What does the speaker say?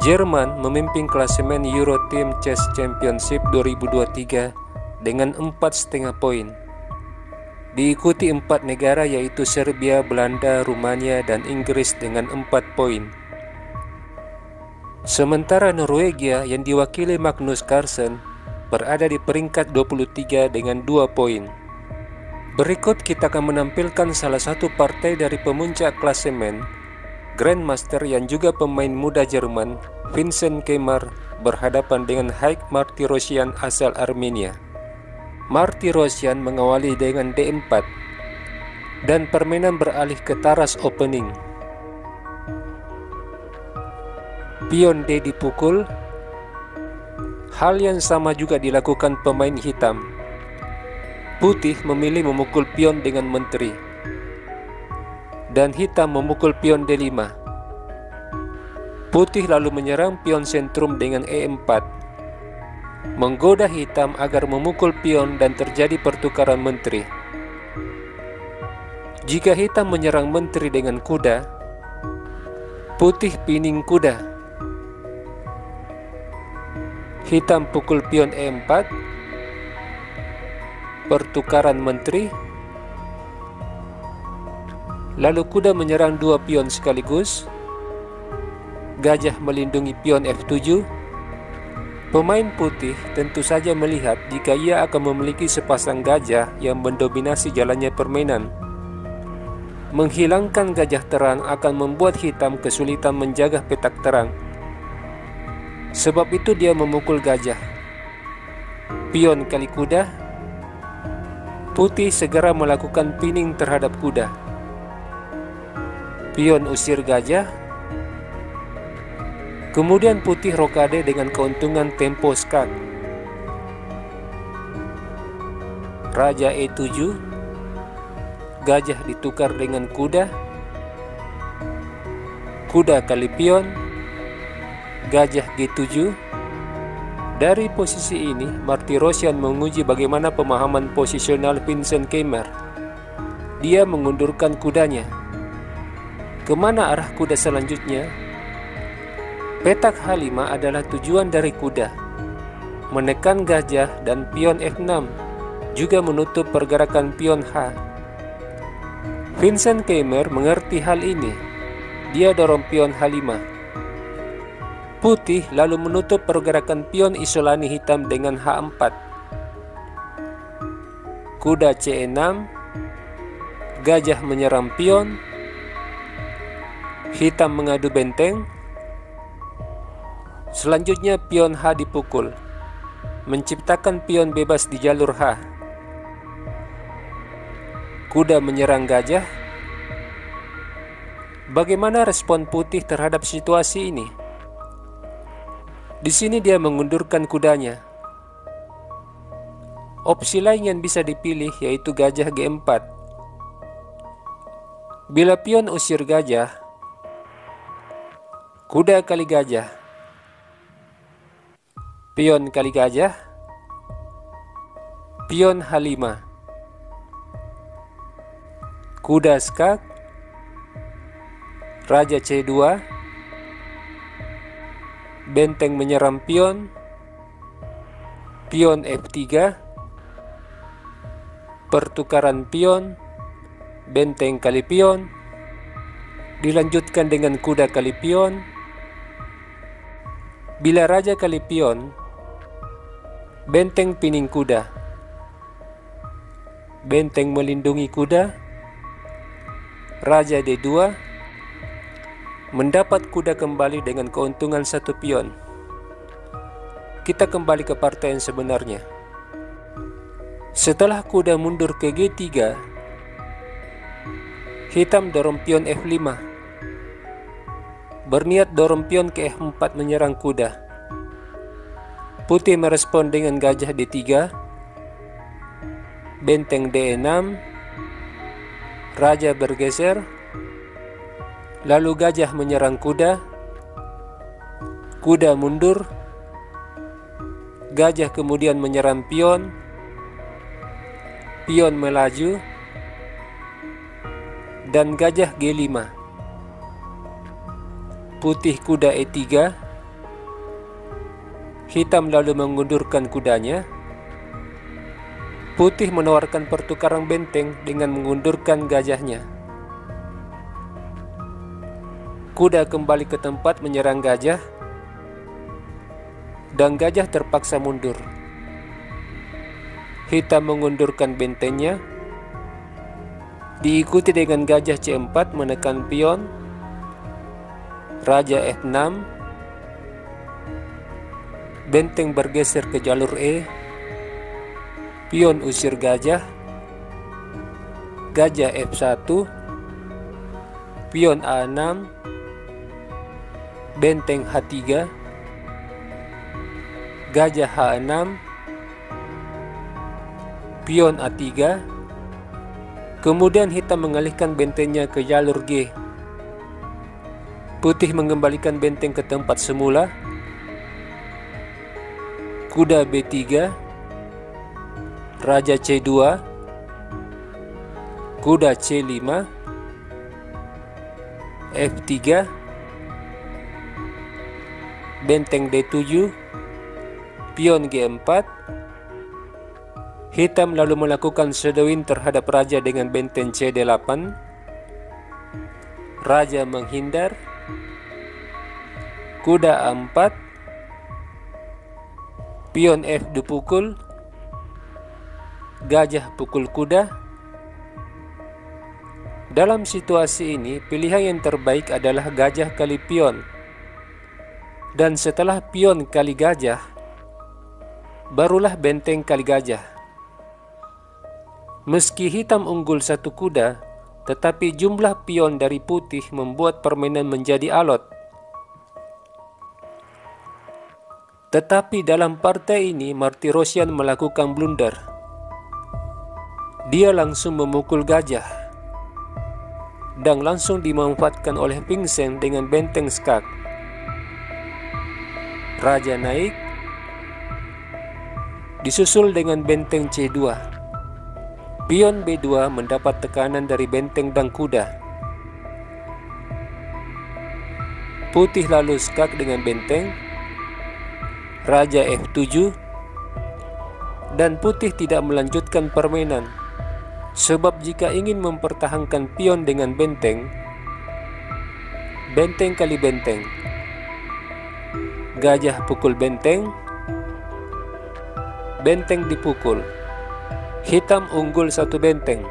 Jerman memimpin klasemen Euro Team Chess Championship 2023 dengan 4,5 poin. Diikuti 4 negara yaitu Serbia, Belanda, Rumania, dan Inggris dengan 4 poin. Sementara Norwegia yang diwakili Magnus Carlsen berada di peringkat 23 dengan 2 poin. Berikut kita akan menampilkan salah satu partai dari pemuncak klasemen, Grandmaster yang juga pemain muda Jerman, Vincent Keymer berhadapan dengan Haig Martirosyan asal Armenia. Martirosyan mengawali dengan D4 dan permainan beralih ke taras opening. Pion D dipukul. Hal yang sama juga dilakukan pemain hitam. Putih memilih memukul pion dengan menteri, dan hitam memukul pion D5. Putih lalu menyerang pion sentrum dengan E4, menggoda hitam agar memukul pion dan terjadi pertukaran menteri. Jika hitam menyerang menteri dengan kuda, putih pining kuda. Hitam pukul pion E4, pertukaran menteri. Lalu kuda menyerang 2 pion sekaligus. Gajah melindungi pion F7. Pemain putih tentu saja melihat jika ia akan memiliki sepasang gajah yang mendominasi jalannya permainan. Menghilangkan gajah terang akan membuat hitam kesulitan menjaga petak terang. Sebab itu dia memukul gajah. Pion kali kuda. Putih segera melakukan pining terhadap kuda. Pion usir gajah. Kemudian putih rokade dengan keuntungan tempo skak. Raja E7. Gajah ditukar dengan kuda. Kuda kali pion. Gajah G7. Dari posisi ini, Martirosyan menguji bagaimana pemahaman posisional Vincent Keymer. Dia mengundurkan kudanya. Kemana arah kuda selanjutnya? Petak H5 adalah tujuan dari kuda. Menekan gajah dan pion F6, juga menutup pergerakan pion H. Vincent Keymer mengerti hal ini. Dia dorong pion H5. Putih lalu menutup pergerakan pion isolani hitam dengan H4. Kuda C6. Gajah menyerang pion. Hitam mengadu benteng. Selanjutnya pion H dipukul, menciptakan pion bebas di jalur H. Kuda menyerang gajah. Bagaimana respon putih terhadap situasi ini? Di sini dia mengundurkan kudanya. Opsi lain yang bisa dipilih yaitu gajah G4. Bila pion usir gajah, kuda kali gajah. Pion kali gajah. Pion H5. Kuda skak. Raja C2. Benteng menyerang pion. Pion F3. Pertukaran pion. Benteng kali pion. Dilanjutkan dengan kuda kali pion. Bila raja kali pion, benteng pining kuda. Benteng melindungi kuda. Raja D2. Mendapat kuda kembali dengan keuntungan 1 pion. Kita kembali ke partai yang sebenarnya. Setelah kuda mundur ke G3, hitam dorong pion F5. Berniat dorong pion ke F4 menyerang kuda. Putih merespon dengan gajah D3. Benteng D6. Raja bergeser. Lalu gajah menyerang kuda. Kuda mundur. Gajah kemudian menyerang pion. Pion melaju. Dan gajah G5. Putih kuda E3. Hitam lalu mengundurkan kudanya. Putih menawarkan pertukaran benteng dengan mengundurkan gajahnya. Kuda kembali ke tempat menyerang gajah, dan gajah terpaksa mundur. Hitam mengundurkan bentengnya, diikuti dengan gajah C4 menekan pion, Raja F6, benteng bergeser ke jalur E, pion usir gajah, gajah F1, pion A6, benteng H3, gajah H6, pion A3, kemudian hitam mengalihkan bentengnya ke jalur G. Putih mengembalikan benteng ke tempat semula, kuda B3, Raja C2, kuda C5, F3, benteng D7, pion G4. Hitam lalu melakukan shadowing terhadap raja dengan benteng CD8. Raja menghindar, kuda A4, pion F dipukul, gajah pukul kuda. Dalam situasi ini, pilihan yang terbaik adalah gajah kali pion. Dan setelah pion kali gajah, barulah benteng kali gajah. Meski hitam unggul satu kuda, tetapi jumlah pion dari putih membuat permainan menjadi alot. Tetapi dalam partai ini, Martirosyan melakukan blunder. Dia langsung memukul gajah, dan langsung dimanfaatkan oleh Vincent dengan benteng skak. Raja naik, disusul dengan benteng C2. Pion B2 mendapat tekanan dari benteng dan kuda. Putih lalu skak dengan benteng, Raja F7, dan putih tidak melanjutkan permainan, sebab jika ingin mempertahankan pion dengan benteng, benteng kali benteng, gajah pukul benteng, benteng dipukul, hitam unggul satu benteng.